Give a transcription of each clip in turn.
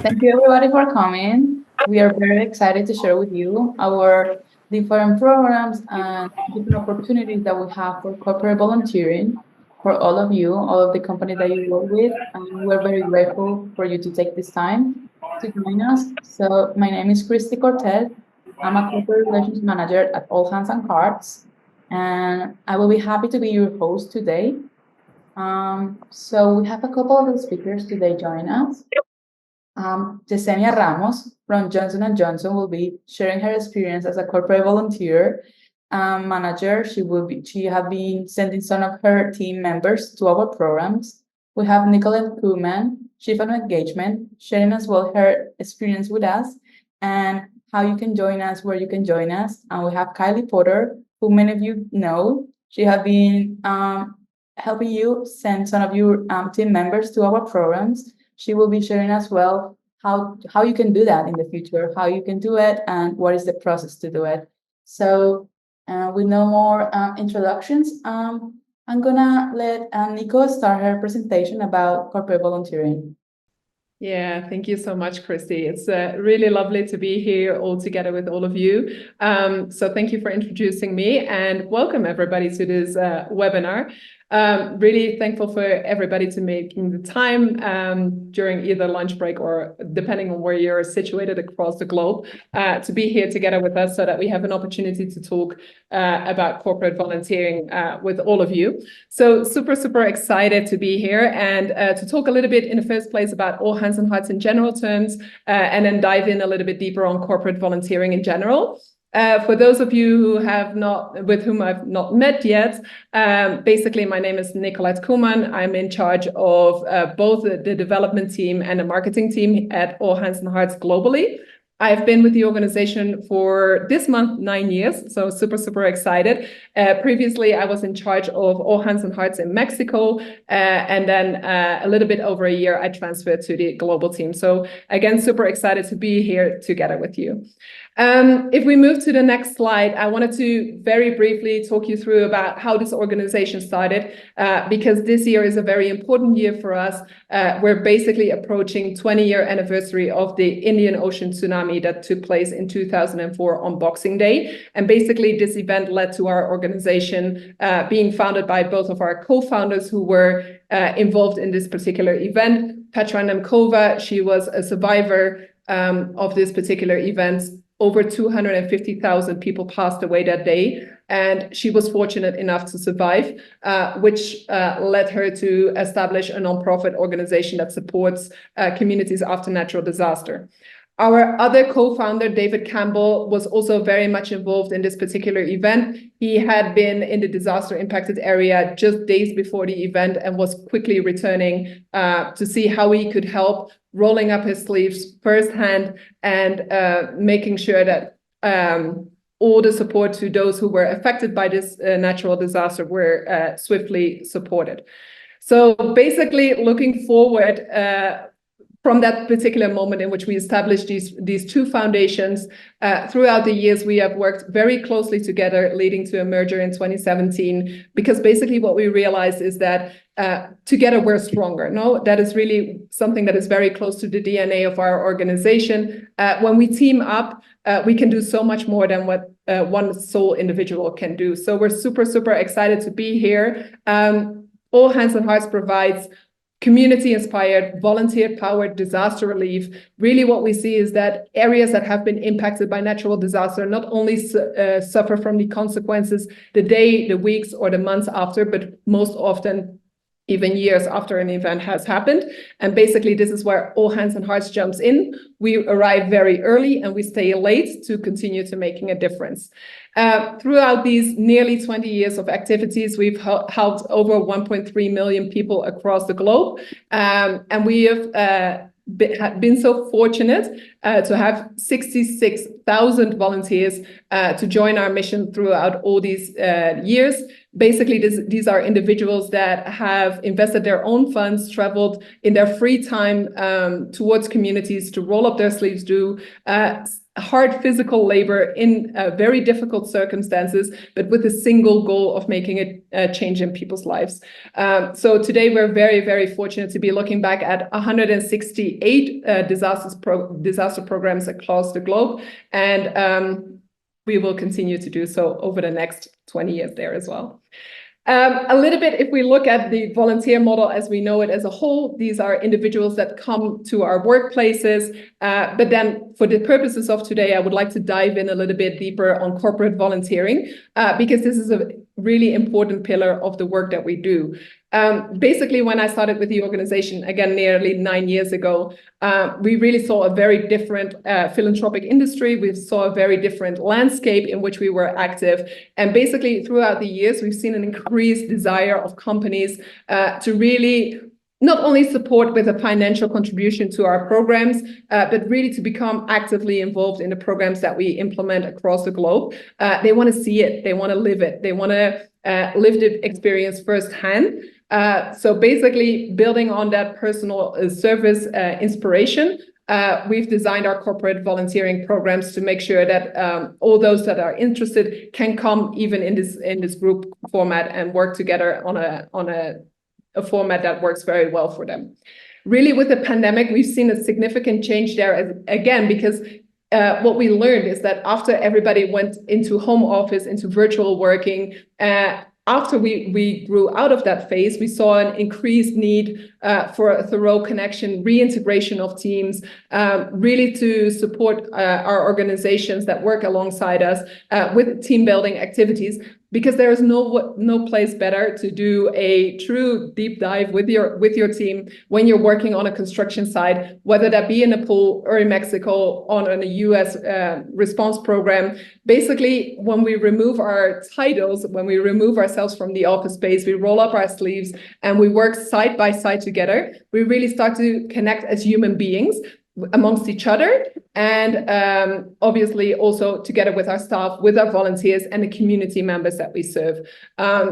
Thank you everybody for coming. We are very excited to share with you our different programs and different opportunities that we have for corporate volunteering for all of you, all of the companies that you work with. And we're very grateful for you to take this time to join us. So my name is Christy Cortez. I'm a corporate relations manager at All Hands on Cards, and I will be happy to be your host today. So we have a couple of speakers today join us. Yesenia Ramos from Johnson & Johnson will be sharing her experience as a corporate volunteer manager. She have been sending some of her team members to our programs. We have Nicolette Kuhlman, Chief of Engagement, sharing as well her experience with us and how you can join us, where you can join us. And we have Kylie Potter, who many of you know. She have been helping you send some of your team members to our programs. She will be sharing as well how you can do that in the future, how you can do it, and what is the process to do it. So with no more introductions, I'm gonna let Nico start her presentation about corporate volunteering. Yeah, thank you so much, Christy. It's really lovely to be here all together with all of you. So thank you for introducing me and welcome everybody to this webinar. Really thankful for everybody to making the time during either lunch break or depending on where you're situated across the globe to be here together with us so that we have an opportunity to talk about corporate volunteering with all of you. So super excited to be here and to talk a little bit in the first place about All Hands on Hearts in general terms and then dive in a little bit deeper on corporate volunteering in general. For those of you with whom I've not met yet, basically my name is Nicolette Kuhlman. I'm in charge of both the development team and the marketing team at All Hands on Hearts globally. I've been with the organization for this month 9 years, so super excited. Previously, I was in charge of All Hands on Hearts in Mexico, and then a little bit over a year, I transferred to the global team. So again, super excited to be here together with you. If we move to the next slide, I wanted to very briefly talk you through about how this organization started, because this year is a very important year for us. We're basically approaching 20-year anniversary of the Indian Ocean tsunami that took place in 2004 on Boxing Day. And basically this event led to our organization being founded by both of our co-founders who were involved in this particular event. Petra Nemkova, she was a survivor of this particular event. Over 250,000 people passed away that day, and she was fortunate enough to survive, which led her to establish a nonprofit organization that supports communities after natural disaster. Our other co-founder, David Campbell, was also very much involved in this particular event. He had been in the disaster-impacted area just days before the event and was quickly returning to see how he could help, rolling up his sleeves firsthand and making sure that all the support to those who were affected by this natural disaster were swiftly supported. So basically, looking forward, from that particular moment in which we established these two foundations, throughout the years, we have worked very closely together, leading to a merger in 2017, because basically what we realized is that together we're stronger. No, that is really something that is very close to the DNA of our organization. When we team up, we can do so much more than what one sole individual can do. So we're super excited to be here. All Hands on Hearts provides community-inspired, volunteer-powered disaster relief. Really what we see is that areas that have been impacted by natural disaster not only suffer from the consequences the day, the weeks, or the months after, but most often even years after an event has happened. And basically, this is where All Hands on Hearts jumps in. We arrive very early and we stay late to continue to making a difference. Throughout these nearly 20 years of activities, we've helped over 1.3 million people across the globe. And we have been so fortunate to have 66,000 volunteers to join our mission throughout all these years. Basically, these are individuals that have invested their own funds, traveled in their free time towards communities to roll up their sleeves, do hard physical labor in very difficult circumstances, but with a single goal of making a change in people's lives. So today we're very, very fortunate to be looking back at 168 disaster programs across the globe, and we will continue to do so over the next 20 years there as well. A little bit, if we look at the volunteer model as we know it as a whole, these are individuals that come to our workplaces. But then for the purposes of today, I would like to dive in a little bit deeper on corporate volunteering, because this is a really important pillar of the work that we do. Basically, when I started with the organization, again, nearly 9 years ago, we really saw a very different philanthropic industry. We saw a very different landscape in which we were active. And basically, throughout the years, we've seen an increased desire of companies to really not only support with a financial contribution to our programs, but really to become actively involved in the programs that we implement across the globe. They want to see it. They want to live it. They want to live the experience firsthand. So basically, building on that personal service inspiration, we've designed our corporate volunteering programs to make sure that all those that are interested can come even in this group format and work together on a format that works very well for them. Really, with the pandemic, we've seen a significant change there again, because what we learned is that after everybody went into home office, into virtual working, after we grew out of that phase, we saw an increased need for a thorough connection, reintegration of teams, really to support our organizations that work alongside us with team building activities, because there is no place better to do a true deep dive with your team when you're working on a construction site, whether that be in Nepal or in Mexico on a US response program. Basically, when we remove our titles, when we remove ourselves from the office space, we roll up our sleeves and we work side by side together. We really start to connect as human beings amongst each other, and obviously also together with our staff, with our volunteers and the community members that we serve.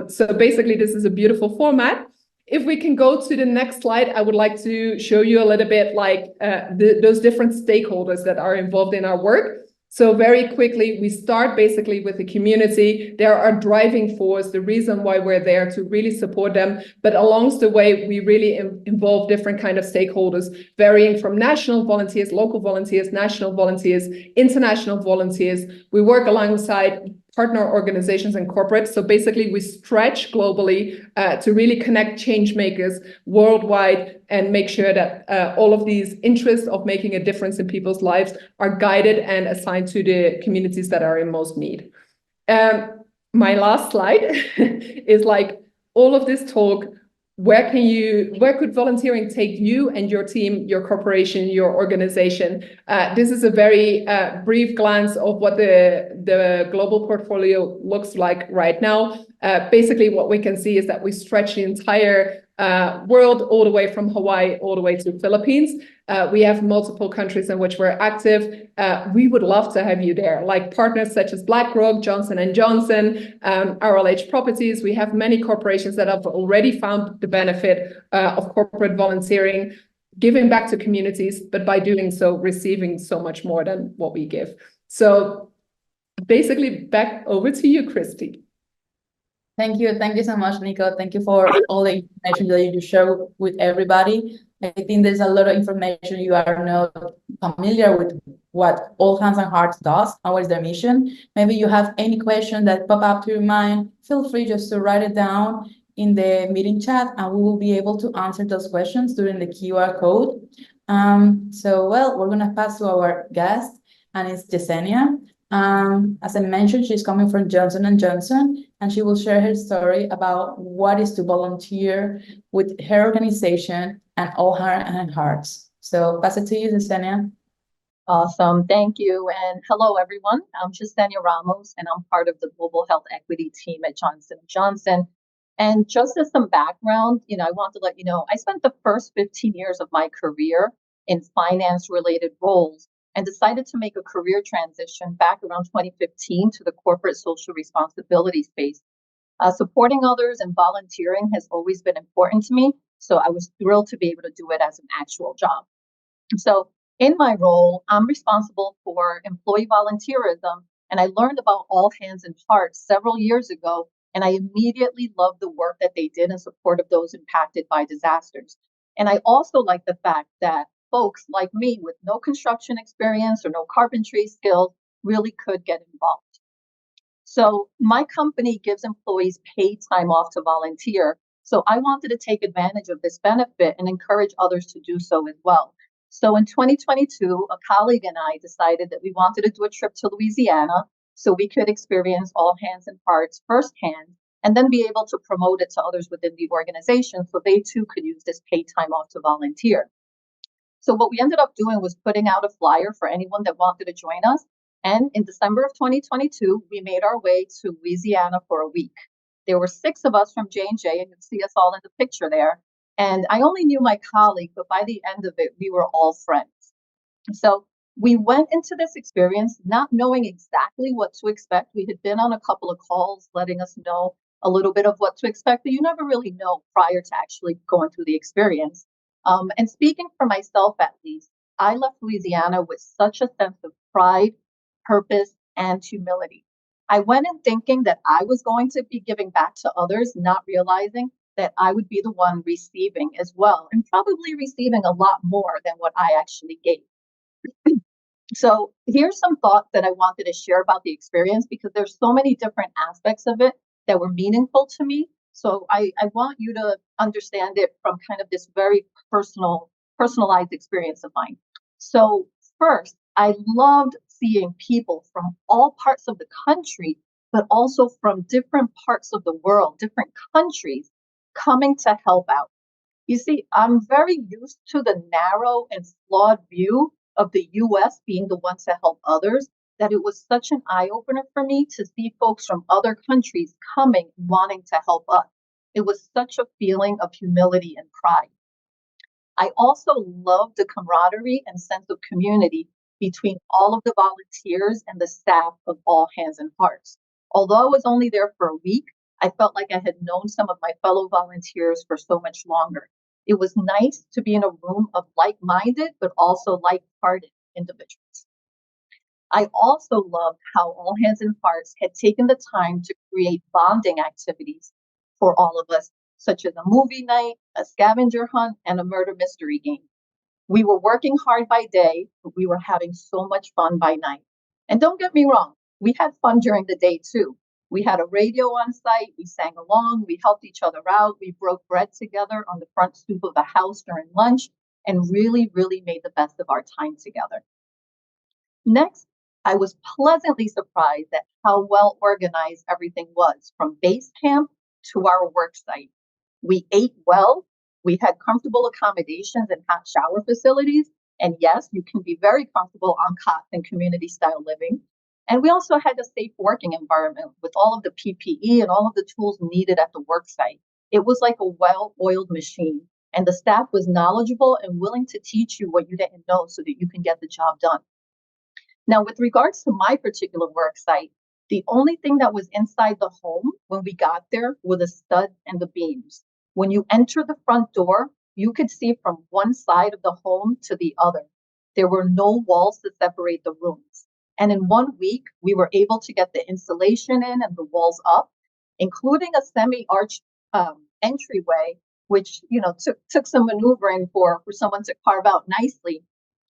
So basically, this is a beautiful format. If we can go to the next slide, I would like to show you a little bit like those different stakeholders that are involved in our work. So very quickly, we start basically with the community. They're our driving force, the reason why we're there to really support them. But along the way, we really involve different kind of stakeholders, varying from national volunteers, local volunteers, national volunteers, international volunteers. We work alongside partner organizations and corporates. So basically, we stretch globally to really connect change makers worldwide and make sure that all of these interests of making a difference in people's lives are guided and assigned to the communities that are in most need. My last slide is like all of this talk. Where could volunteering take you and your team, your corporation, your organization? This is a very brief glance of what the global portfolio looks like right now. Basically, what we can see is that we stretch the entire world, all the way from Hawaii all the way to the Philippines. We have multiple countries in which we're active. We would love to have you there, like partners such as BlackRock, Johnson & Johnson, RLH Properties. We have many corporations that have already found the benefit of corporate volunteering, giving back to communities, but by doing so, receiving so much more than what we give. So basically, back over to you, Christy. Thank you. Thank you so much, Nico. Thank you for all the information that you share with everybody. I think there's a lot of information you are not familiar with what All Hands on Hearts does and what is their mission. Maybe you have any question that pop up to your mind, feel free just to write it down in the meeting chat and we will be able to answer those questions during the QR code. Well, we're gonna pass to our guest, and it's Yesenia. As I mentioned, she's coming from Johnson & Johnson, and she will share her story about what is to volunteer with her organization and All Hands on Hearts. So pass it to you, Yesenia. Awesome, thank you, and hello everyone. I'm Yesenia Ramos, and I'm part of the Global Health Equity team at Johnson & Johnson. And just as some background, I want to let you know, I spent the first 15 years of my career in finance-related roles and decided to make a career transition back around 2015 to the corporate social responsibility space. Supporting others and volunteering has always been important to me, so I was thrilled to be able to do it as an actual job. So in my role, I'm responsible for employee volunteerism, and I learned about All Hands and Hearts several years ago, and I immediately loved the work that they did in support of those impacted by disasters. And I also like the fact that folks like me with no construction experience or no carpentry skills really could get involved. So my company gives employees paid time off to volunteer. So I wanted to take advantage of this benefit and encourage others to do so as well. So in 2022, a colleague and I decided that we wanted to do a trip to Louisiana so we could experience All Hands and Hearts firsthand and then be able to promote it to others within the organization so they too could use this paid time off to volunteer. So what we ended up doing was putting out a flyer for anyone that wanted to join us. And in December of 2022, we made our way to Louisiana for a week. There were 6 of us from J&J, and you can see us all in the picture there. And I only knew my colleague, but by the end of it, we were all friends. So we went into this experience not knowing exactly what to expect. We had been on a couple of calls letting us know a little bit of what to expect, but you never really know prior to actually going through the experience. And speaking for myself, at least, I left Louisiana with such a sense of pride, purpose, and humility. I went in thinking that I was going to be giving back to others, not realizing that I would be the one receiving as well, and probably receiving a lot more than what I actually gave. So here's some thoughts that I wanted to share about the experience because there's so many different aspects of it that were meaningful to me. So I want you to understand it from kind of this very personalized experience of mine. So first, I loved seeing people from all parts of the country, but also from different parts of the world, different countries coming to help out. You see, I'm very used to the narrow and flawed view of the US being the ones to help others that it was such an eye opener for me to see folks from other countries coming wanting to help us. It was such a feeling of humility and pride. I also love the camaraderie and sense of community between all of the volunteers and the staff of All Hands and Hearts. Although I was only there for a week, I felt like I had known some of my fellow volunteers for so much longer. It was nice to be in a room of like-minded, but also like-hearted individuals. I also loved how All Hands and Hearts had taken the time to create bonding activities for all of us, such as a movie night, a scavenger hunt, and a murder mystery game. We were working hard by day, but we were having so much fun by night. And don't get me wrong, we had fun during the day too. We had a radio on site, we sang along, we helped each other out, we broke bread together on the front stoop of the house during lunch, and really, really made the best of our time together. Next, I was pleasantly surprised at how well organized everything was from base camp to our work site. We ate well, we had comfortable accommodations and hot shower facilities, and yes, you can be very comfortable on cots in community style living. And we also had a safe working environment with all of the PPE and all of the tools needed at the work site. It was like a well-oiled machine, and the staff was knowledgeable and willing to teach you what you didn't know so that you can get the job done. Now, with regards to my particular work site, the only thing that was inside the home when we got there were the studs and the beams. When you enter the front door, you could see from one side of the home to the other. There were no walls to separate the rooms. And in 1 week, we were able to get the insulation in and the walls up, including a semi-arched entryway, which took some maneuvering for someone to carve out nicely.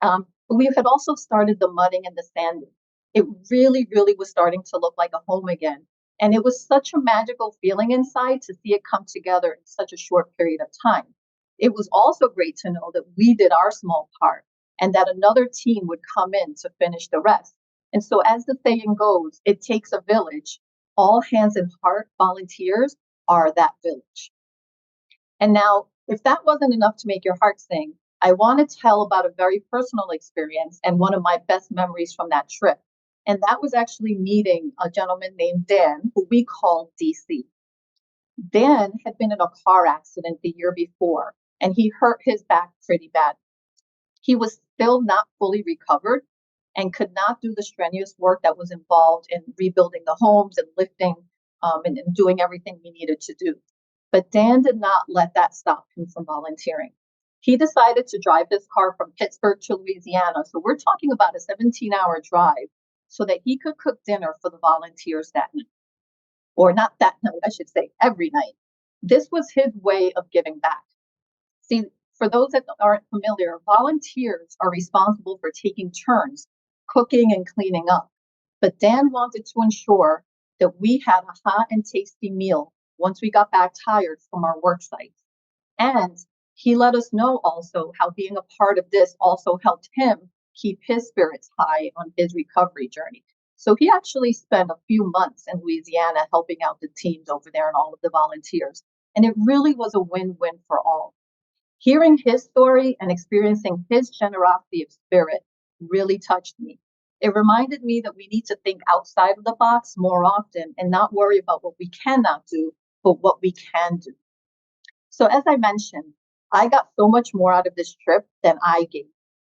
But we had also started the mudding and the sanding. It really, really was starting to look like a home again. And it was such a magical feeling inside to see it come together in such a short period of time. It was also great to know that we did our small part and that another team would come in to finish the rest. And so, as the saying goes, it takes a village. All Hands and Heart volunteers are that village. And now, if that wasn't enough to make your heart sing, I want to tell about a very personal experience and one of my best memories from that trip. And that was actually meeting a gentleman named Dan, who we called DC. Dan had been in a car accident the year before, and he hurt his back pretty bad. He was still not fully recovered and could not do the strenuous work that was involved in rebuilding the homes and lifting and doing everything we needed to do. But Dan did not let that stop him from volunteering. He decided to drive his car from Pittsburgh to Louisiana. So we're talking about a 17-hour drive so that he could cook dinner for the volunteers that night. Or not that night, I should say, every night. This was his way of giving back. See, for those that aren't familiar, volunteers are responsible for taking turns cooking and cleaning up. But Dan wanted to ensure that we had a hot and tasty meal once we got back tired from our work sites. And he let us know also how being a part of this also helped him keep his spirits high on his recovery journey. So he actually spent a few months in Louisiana helping out the teams over there and all of the volunteers. And it really was a win-win for all. Hearing his story and experiencing his generosity of spirit really touched me. It reminded me that we need to think outside of the box more often and not worry about what we cannot do, but what we can do. So as I mentioned, I got so much more out of this trip than I gave.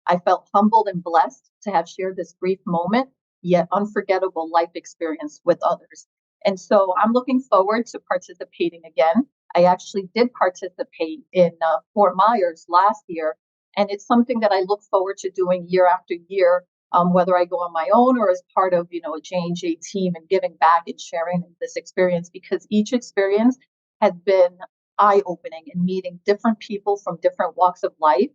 I felt humbled and blessed to have shared this brief moment, yet unforgettable life experience with others. And so I'm looking forward to participating again. I actually did participate in Fort Myers last year, and it's something that I look forward to doing year after year, whether I go on my own or as part of, a J&J team and giving back and sharing this experience, because each experience has been eye-opening and meeting different people from different walks of life,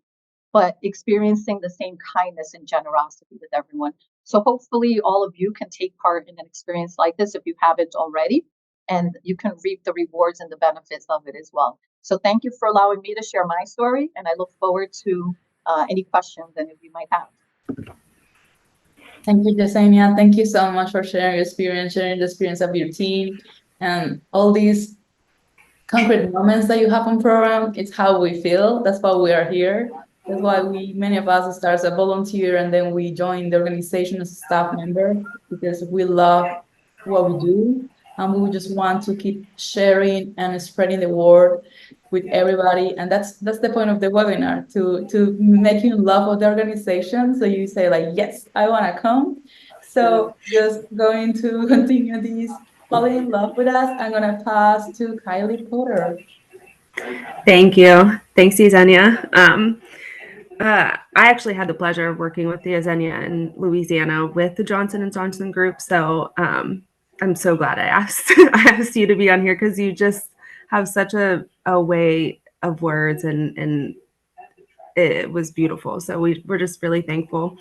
but experiencing the same kindness and generosity with everyone. So hopefully all of you can take part in an experience like this if you haven't already, and you can reap the rewards and the benefits of it as well. So thank you for allowing me to share my story, and I look forward to any questions any of you might have. Thank you, Yesenia. Thank you so much for sharing your experience, sharing the experience of your team, and all these concrete moments that you have on program. It's how we feel. That's why we are here. That's why many of us start as a volunteer and then we join the organization as a staff member, because we love what we do and we just want to keep sharing and spreading the word with everybody. And that's the point of the webinar, to make you love of the organization. So you say like, yes, I want to come. So just going to continue this falling in love with us, I'm going to pass to Kylie Porter. Thank you. Thanks, Yesenia. I actually had the pleasure of working with Yesenia in Louisiana with the Johnson & Johnson group. So I'm so glad I asked you to be on here, because you just have such a way of words, and it was beautiful. So we're just really thankful.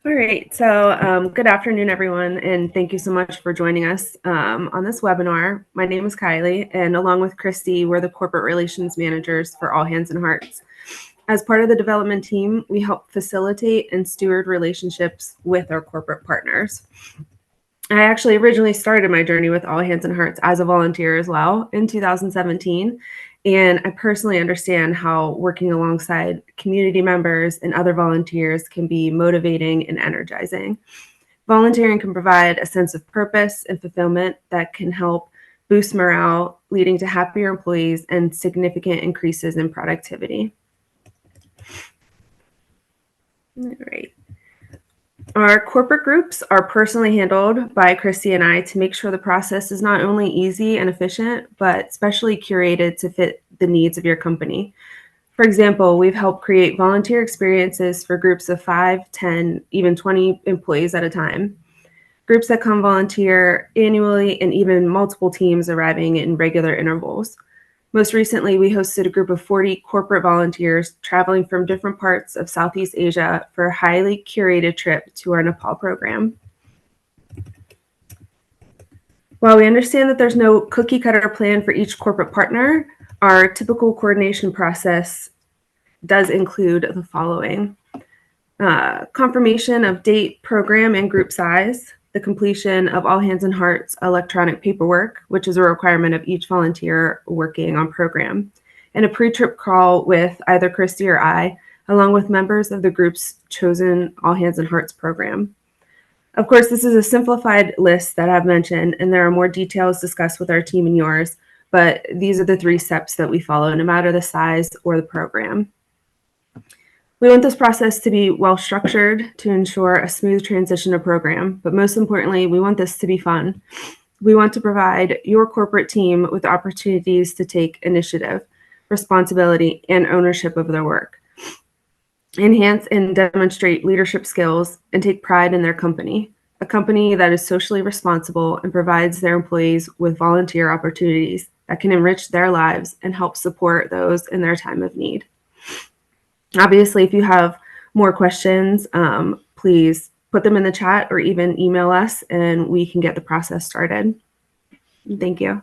All right, so good afternoon, everyone, and thank you so much for joining us on this webinar. My name is Kylie, and along with Christy, we're the corporate relations managers for All Hands and Hearts. As part of the development team, we help facilitate and steward relationships with our corporate partners. I actually originally started my journey with All Hands and Hearts as a volunteer as well in 2017. And I personally understand how working alongside community members and other volunteers can be motivating and energizing. Volunteering can provide a sense of purpose and fulfillment that can help boost morale, leading to happier employees and significant increases in productivity. All right. Our corporate groups are personally handled by Christy and I to make sure the process is not only easy and efficient, but specially curated to fit the needs of your company. For example, we've helped create volunteer experiences for groups of 5, 10, even 20 employees at a time. Groups that come volunteer annually, and even multiple teams arriving in regular intervals. Most recently, we hosted a group of 40 corporate volunteers traveling from different parts of Southeast Asia for a highly curated trip to our Nepal program. While we understand that there's no cookie cutter plan for each corporate partner, our typical coordination process does include the following: confirmation of date, program, and group size, the completion of All Hands and Hearts electronic paperwork, which is a requirement of each volunteer working on program, and a pre-trip call with either Christy or I, along with members of the group's chosen All Hands and Hearts program. Of course, this is a simplified list that I've mentioned, and there are more details discussed with our team and yours, but these are the 3 steps that we follow, no matter the size or the program. We want this process to be well structured to ensure a smooth transition to program, but most importantly, we want this to be fun. We want to provide your corporate team with opportunities to take initiative, responsibility, and ownership of their work, enhance and demonstrate leadership skills, and take pride in their company, a company that is socially responsible and provides their employees with volunteer opportunities that can enrich their lives and help support those in their time of need. Obviously, if you have more questions, please put them in the chat or even email us and we can get the process started. Thank you.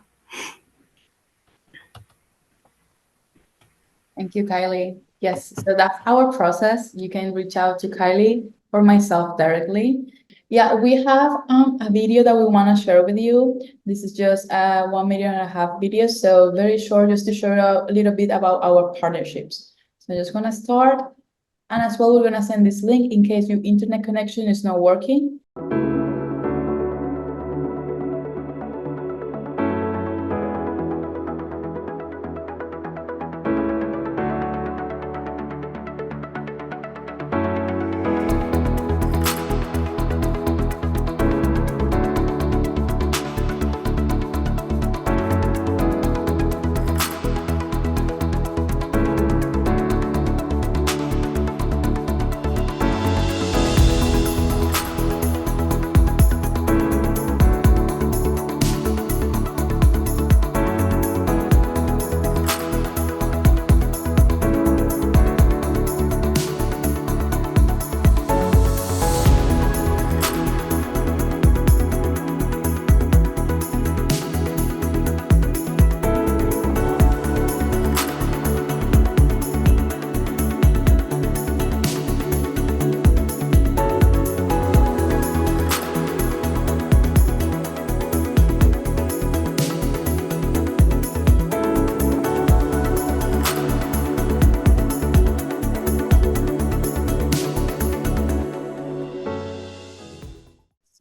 Thank you, Kylie. Yes, so that's our process. You can reach out to Kylie or myself directly. Yeah, we have a video that we want to share with you. This is just a 1.5 minute video, so very short, just to show a little bit about our partnerships. So I'm just gonna start, and as well, we're gonna send this link in case your internet connection is not working.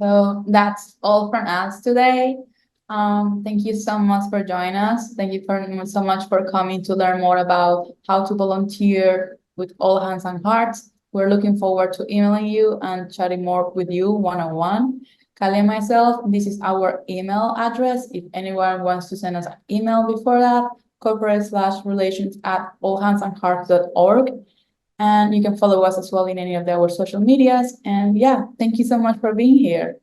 So that's all from us today. Thank you so much for joining us. Thank you so much for coming to learn more about how to volunteer with All Hands on Hearts. We're looking forward to emailing you and chatting more with you one-on-one. Kylie and myself, this is our email address. If anyone wants to send us an email before that, corporate/relations@allhandsonhearts.org. And you can follow us as well in any of our social medias. And yeah, thank you so much for being here.